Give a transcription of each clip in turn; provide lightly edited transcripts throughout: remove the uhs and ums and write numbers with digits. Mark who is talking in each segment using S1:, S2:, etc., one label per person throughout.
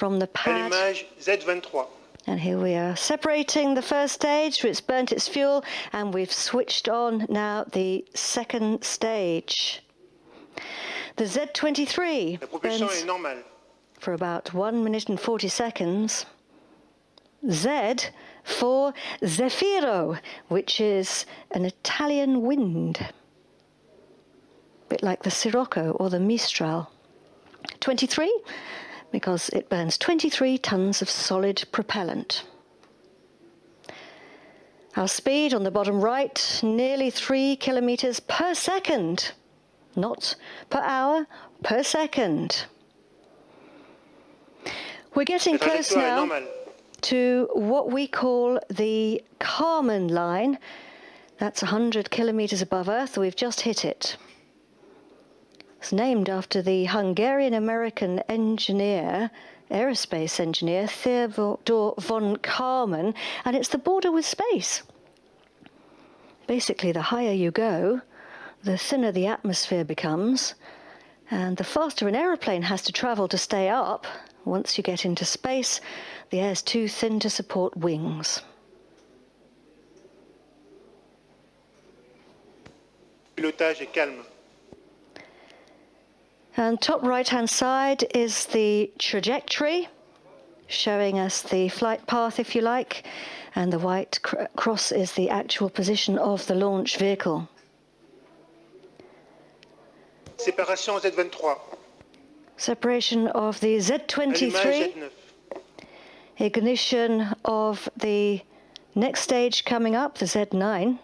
S1: from the pad.
S2: Allumage Z23.
S1: And here we are separating the first stage, it's burnt its fuel, and we've switched on now the second stage. The Z23
S2: La propulsion est normale.
S1: for about 1 minute and 40 seconds. Z for Zefiro, which is an Italian wind, a bit like the Sirocco or the Mistral. 23, because it burns 23 tons of solid propellant. Our speed on the bottom right, nearly 3 kilometers per second, not per hour, per second. We're getting close now to what we call the Kármán line. That's 100 kilometers above Earth. We've just hit it. It's named after the Hungarian-American engineer, aerospace engineer, Theodor von Kármán, and it's the border with space. Basically, the higher you go, the thinner the atmosphere becomes, and the faster an aeroplane has to travel to stay up. Once you get into space, the air is too thin to support wings.
S2: Pilotage est calme.
S1: And top right-hand side is the trajectory, showing us the flight path, if you like, and the white cross is the actual position of the launch vehicle.
S2: Séparation Z23.
S1: Separation of the Z23.
S2: Allumage Z9.
S1: Ignition of the next stage coming up, the Z9.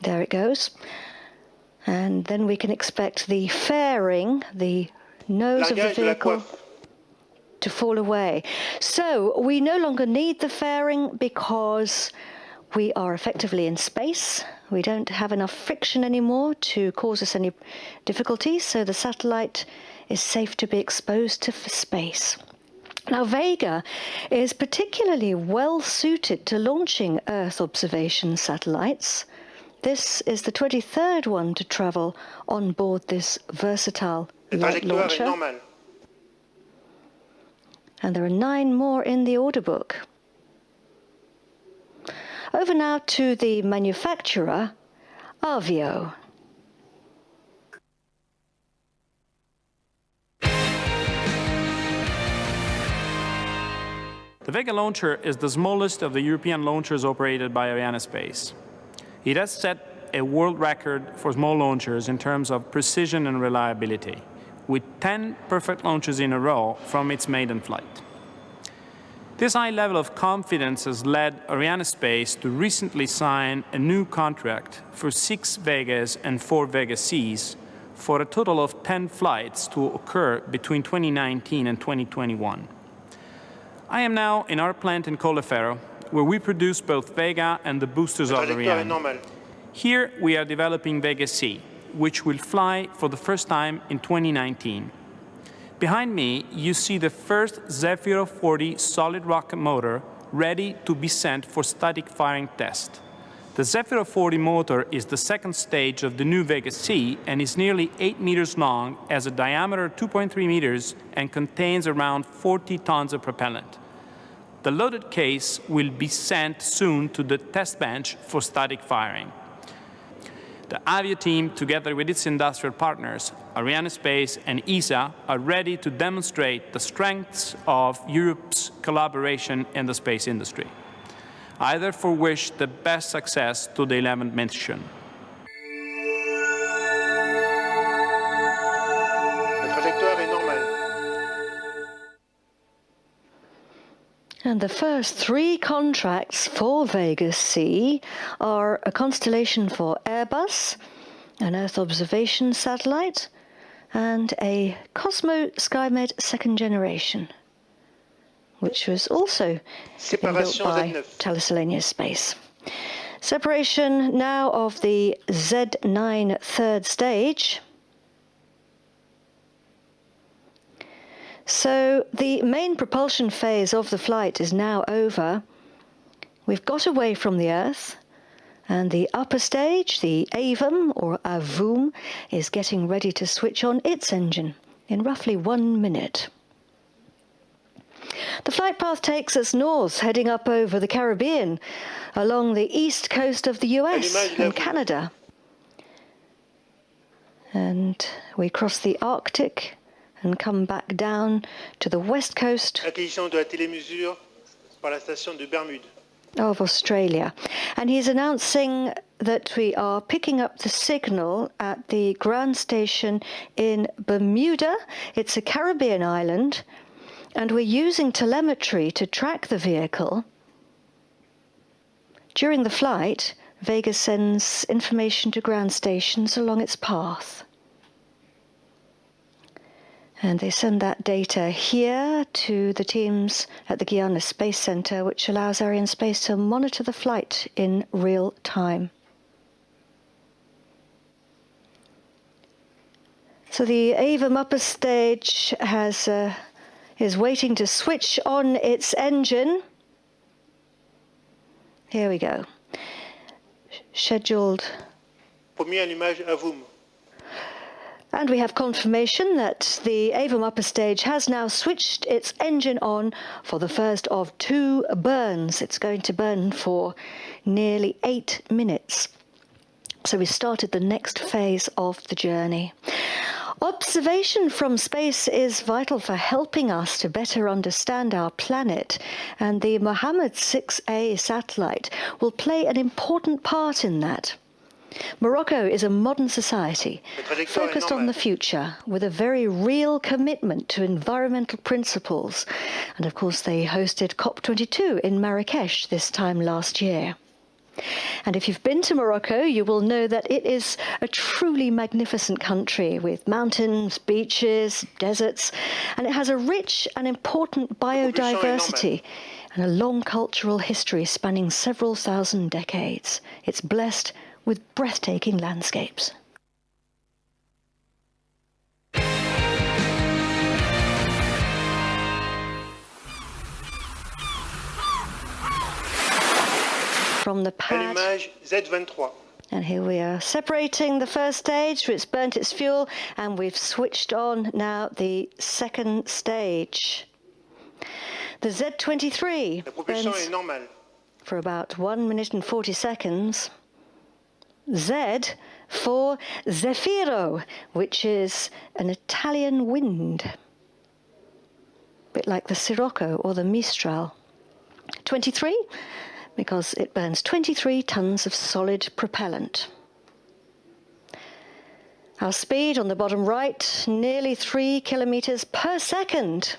S1: There it goes. And then we can expect the fairing, the nose of the vehicle, to fall away. So we no longer need the fairing because we are effectively in space. We don't have enough friction anymore to cause us any difficulties, so the satellite is safe to be exposed to space. Now, Vega is particularly well suited to launching Earth observation satellites. This is the 23rd one to travel on board this versatile light launcher. And there are 9 more in the order book. Over now to the manufacturer, Avio.
S3: The Vega launcher is the smallest of the European launchers operated by Arianespace. It has set a world record for small launchers in terms of precision and reliability, with 10 perfect launches in a row from its maiden flight. This high level of confidence has led Arianespace to recently sign a new contract for 6 Vegas and 4 Vega Cs for a total of 10 flights to occur between 2019 and 2021. I am now in our plant in Colleferro, where we produce both Vega and the boosters of Ariane. Here we are developing Vega C, which will fly for the first time in 2019. Behind me, you see the first Zefiro 40 solid rocket motor ready to be sent for static firing test. The Zefiro 40 motor is the second stage of the new Vega C and is nearly 8 meters long, has a diameter of 2.3 meters, and contains around 40 tons of propellant. The loaded case will be sent soon to the test bench for static firing. The Avio team, together with its industrial partners, Arianespace and ESA, are ready to demonstrate the strengths of Europe's collaboration in the space industry. I therefore wish the best success to the 11th mission.
S1: And the first 3 contracts for Vega C are a constellation for Airbus, an Earth observation satellite, and a Cosmo Skymed second generation, which was also built by Thales Alenia Space. Separation now of the Z9 third stage. So the main propulsion phase of the flight is now over. We've got away from the Earth, and the upper stage, the AVUM or AVUM, is getting ready to switch on its engine. in roughly 1 minute. The flight path takes us north, heading up over the Caribbean, along the east coast of the US and Canada. And we cross the Arctic and come back down to the west coast
S2: Acquisition de la télémesure par la station de Bermude.
S1: of Australia. And he's announcing that we are picking up the signal at the ground station in Bermuda. It's a Caribbean island, and we're using telemetry to track the vehicle. During the flight, Vega sends information to ground stations along its path. And they send that data here to the teams at the Guiana Space Center, which allows Arianespace to monitor the flight in real time. So the AVAM upper stage is waiting to switch on its engine. Here we go. Scheduled.
S2: Premier allumage à VUM.
S1: And we have confirmation that the AVAM upper stage has now switched its engine on for the first of 2 burns. It's going to burn for nearly 8 minutes. So we started the next phase of the journey. Observation from space is vital for helping us to better understand our planet, and the Mohammed 6A satellite will play an important part in that. Morocco is a modern society focused on the future with a very real commitment to environmental principles. And of course, they hosted COP22 in Marrakesh this time last year. And if you've been to Morocco, you will know that it is a truly magnificent country with mountains, beaches, deserts, and it has a rich and important biodiversity and a long cultural history spanning several thousand decades. It's blessed with breathtaking landscapes. From the pad.
S2: Allumage Z23.
S1: And here we are separating the first stage, it's burnt its fuel, and we've switched on now the second stage. The Z23
S2: La propulsion est normale.
S1: for about 1 minute and 40 seconds. Z for Zefiro, which is an Italian wind, a bit like the Sirocco or the Mistral. 23, because it burns 23 tons of solid propellant. Our speed on the bottom right, nearly 3 kilometers per second,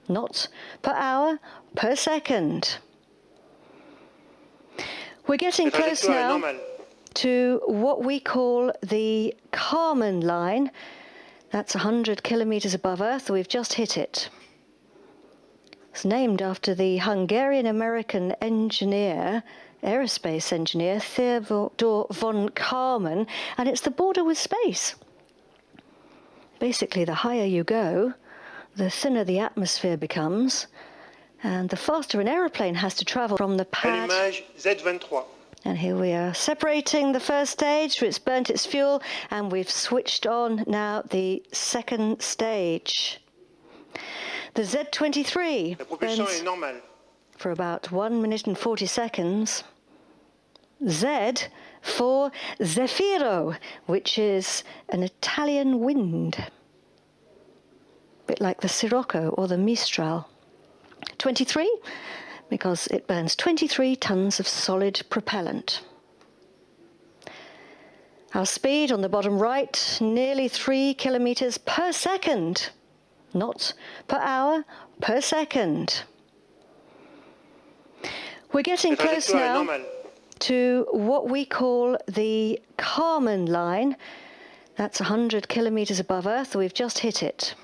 S1: not per hour, per second. We're getting close now to what we call the Kármán line. That's 100 kilometers above Earth. We've just hit it. It's named after the Hungarian-American engineer, aerospace engineer, Theodor von Kármán, and it's the border with space. Basically, the higher you go, the thinner the atmosphere becomes, and the faster an aeroplane has to travel from the pad.
S2: Allumage Z23.
S1: And here we are separating the first stage, it's burnt its fuel, and we've switched on now the second stage. The Z23
S2: La propulsion est normale.
S1: for about 1 minute and 40 seconds. Z for Zefiro, which is an Italian wind, a bit like the Sirocco or the Mistral. 23, because it burns 23 tons of solid propellant. Our speed on the bottom right, nearly 3 kilometers per second, not per hour, per second. We're getting close now to what we call the Kármán line. That's 100 kilometers above Earth. We've just hit it.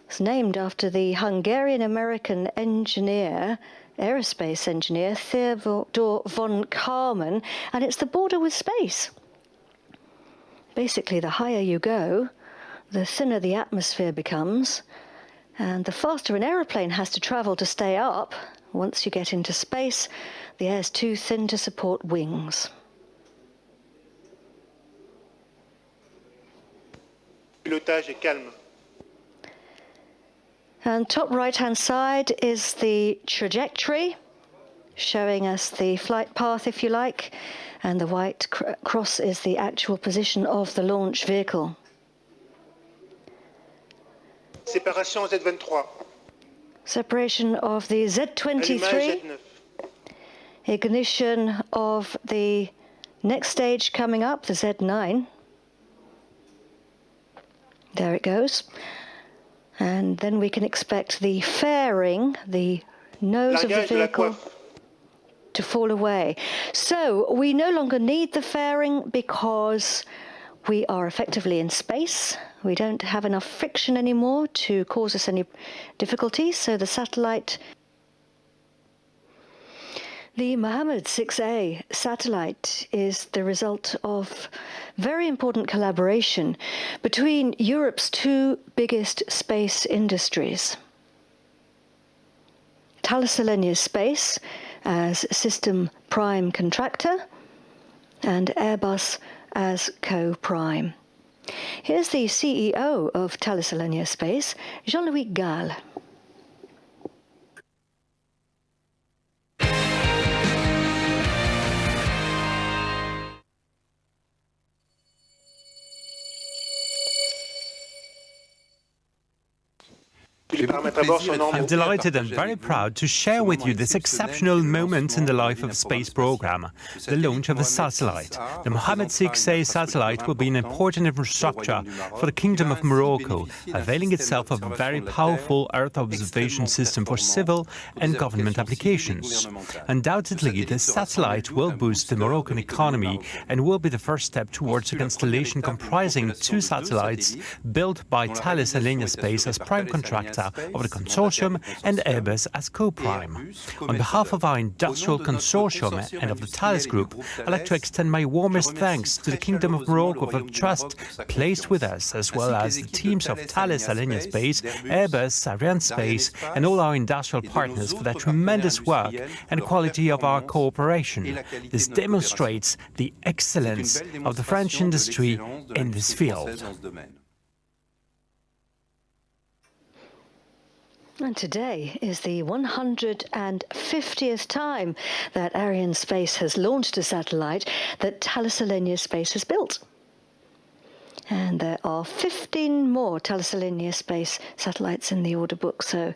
S1: It's named after the Hungarian-American engineer, aerospace engineer, Theodor von Kármán, and it's the border with space. Basically, the higher you go, the thinner the atmosphere becomes, and the faster an aeroplane has to travel to stay up. Once you get into space, the air's too thin to support wings.
S2: pilotage est calme.
S1: And top right-hand side is the trajectory, showing us the flight path, if you like, and the white cross is the actual position of the launch vehicle.
S2: Séparation Z23.
S1: Separation of the Z23.
S2: Allumage Z9.
S1: Ignition of the next stage coming up, the Z9. There it goes. And then we can expect the fairing, the nose of the vehicle, to fall away. So we no longer need the fairing because we are effectively in space. We don't have enough friction anymore to cause us any difficulties. So the satellite, the Mohammed 6A satellite, is the result of very important collaboration between Europe's two biggest space industries. Thales Alenia Space as system prime contractor and Airbus as co-prime. Here's the CEO of Thales Alenia Space, Jean-Louis Gall.
S4: I'm delighted and very proud to share with you this exceptional moment in the life of a space program, the launch of a satellite. The Mohammed 6A satellite will be an important infrastructure for the Kingdom of Morocco, availing itself of a very powerful Earth observation system for civil and government applications. Undoubtedly, this satellite will boost the Moroccan economy and will be the first step towards a constellation comprising two satellites built by Thales Alenia Space as prime contractor of the consortium and Airbus as co-prime. On behalf of our industrial consortium and of the Thales Group, I'd like to extend my warmest thanks to the Kingdom of Morocco for the trust placed with us, as well as the teams of Thales Alenia Space, Airbus, Ariane Space, and all our industrial partners for their tremendous work and quality of our cooperation. This demonstrates the excellence of the French industry in this field.
S1: And today is the 150th time that Ariane Space has launched a satellite that Thales Alenia Space has built. And there are 15 more Thales Alenia Space satellites in the order book, so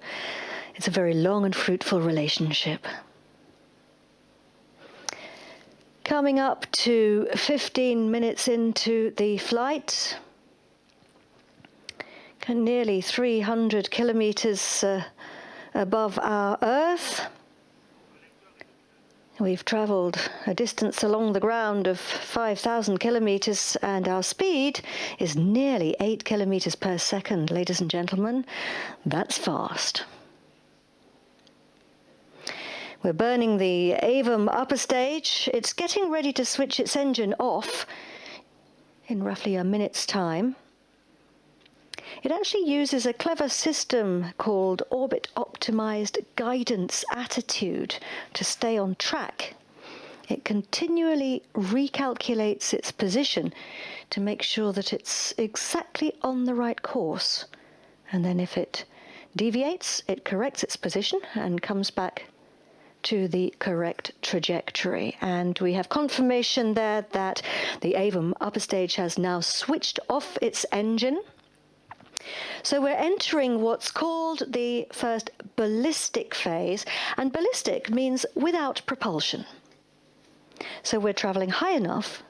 S1: it's a very long and fruitful relationship. Coming up to 15 minutes into the flight, nearly 300 kilometers above our Earth. We've traveled a distance along the ground of 5,000 kilometers, and our speed is nearly 8 kilometers per second, ladies and gentlemen. That's fast. We're burning the Avum upper stage. It's getting ready to switch its engine off in roughly a minute's time. It actually uses a clever system called orbit-optimized guidance attitude to stay on track. It continually recalculates its position to make sure that it's exactly on the right course. And then if it deviates, it corrects its position and comes back to the correct trajectory. And we have confirmation there that the Avum upper stage has now switched off its engine. So we're entering what's called the first ballistic phase, and ballistic means without propulsion. So we're traveling high enough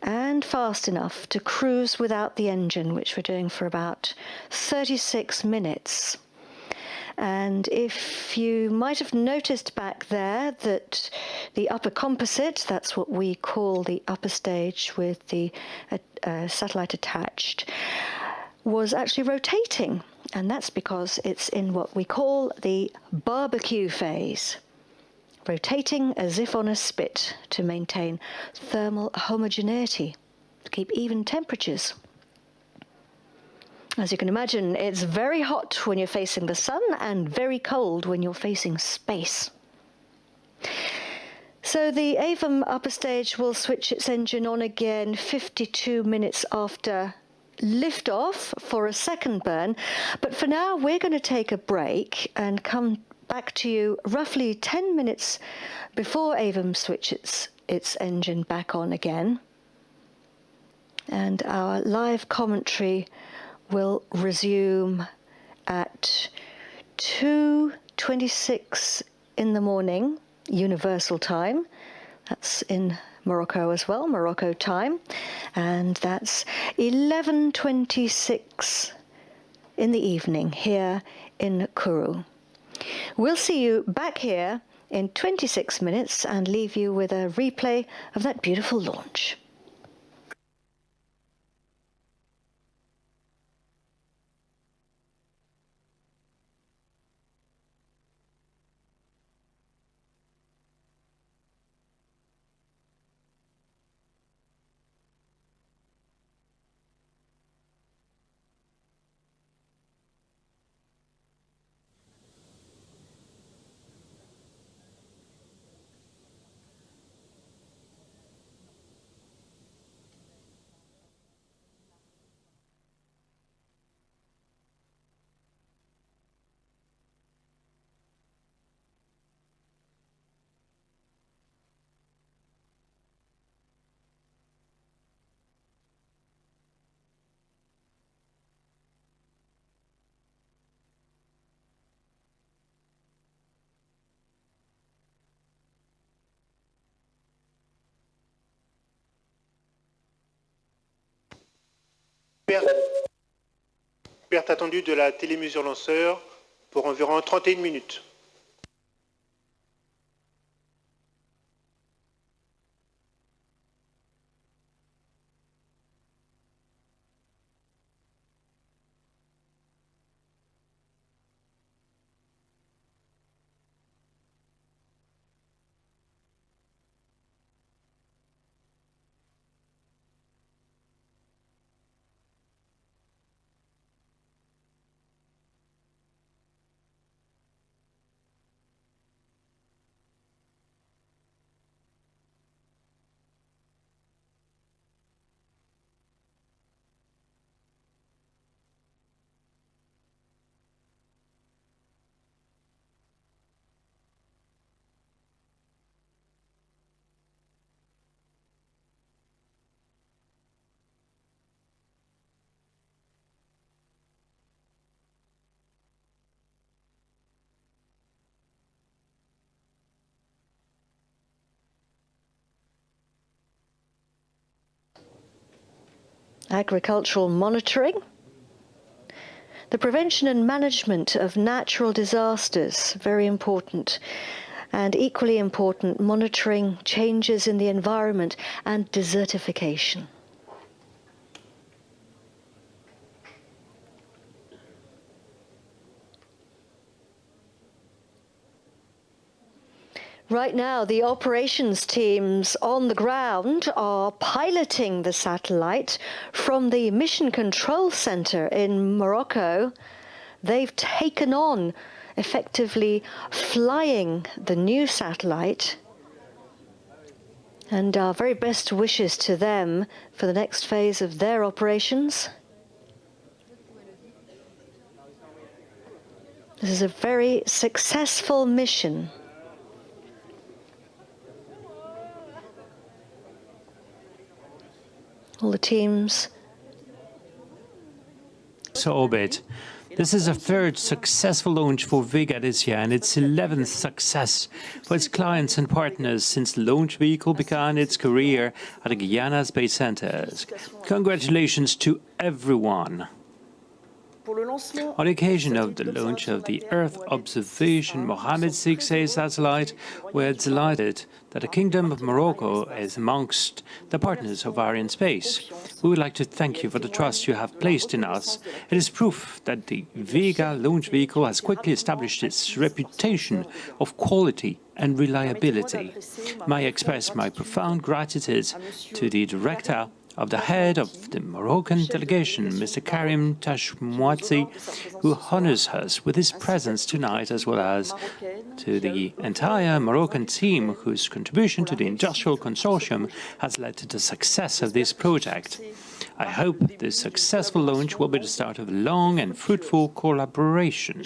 S1: and fast enough to cruise without the engine, which we're doing for about 36 minutes. And if you might have noticed back there that the upper composite, that's what we call the upper stage with the satellite attached, was actually rotating. And that's because it's in what we call the barbecue phase, rotating as if on a spit to maintain thermal homogeneity, to keep even temperatures. As you can imagine, it's very hot when you're facing the sun and very cold when you're facing space. So the Avum upper stage will switch its engine on again 52 minutes after liftoff for a second burn. But for now, we're going to take a break and come back to you roughly 10 minutes before Avum switches its engine back on again. And our live commentary will resume at 2:26 in the morning, Universal Time. That's in Morocco as well, Morocco time. And that's 11:26 in the evening here in Kourou. We'll see you back here in 26 minutes and leave you with a replay of that beautiful launch.
S2: Perte attendue de la télémesure lanceur pour environ 31 minutes.
S1: Agricultural monitoring, the prevention and management of natural disasters, very important, and equally important, monitoring changes in the environment and desertification. Right now, the operations teams on the ground are piloting the satellite from the Mission Control Center in Morocco. They've taken on, effectively flying the new satellite. And our very best wishes to them for the next phase of their operations. This is a very successful mission. All the teams.
S4: Orbit. This is a third successful launch for Vega this year and its 11th success for its clients and partners since the launch vehicle began its career at the Guyana Space Centers. Congratulations to everyone. On the occasion of the launch of the Earth Observation Mohammed VI satellite, we're delighted that the Kingdom of Morocco is amongst the partners of Arianespace. We would like to thank you for the trust you have placed in us. It is proof that the Vega launch vehicle has quickly established its reputation of quality and reliability. May I express my profound gratitude to the Director of the head of the Moroccan delegation, Mr. Karim Tachmouatzi, who honors us with his presence tonight, as well as to the entire Moroccan team whose contribution to the industrial consortium has led to the success of this project. I hope this successful launch will be the start of a long and fruitful collaboration.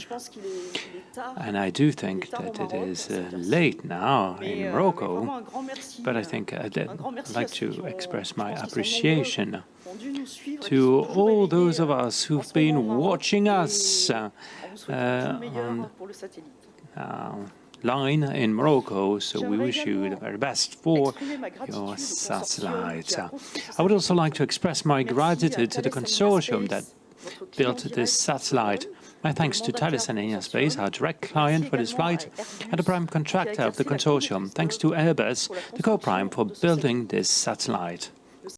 S4: And I do think that it is late now in Morocco, but I think I'd like to express my appreciation to all those of us who've been watching us line in Morocco, so we wish you the very best for your satellite. I would also like to express my gratitude to the consortium that built this satellite. My thanks to Thales and Space, our direct client for this flight, and the prime contractor of the consortium. Thanks to Airbus, the co-prime, for building this satellite.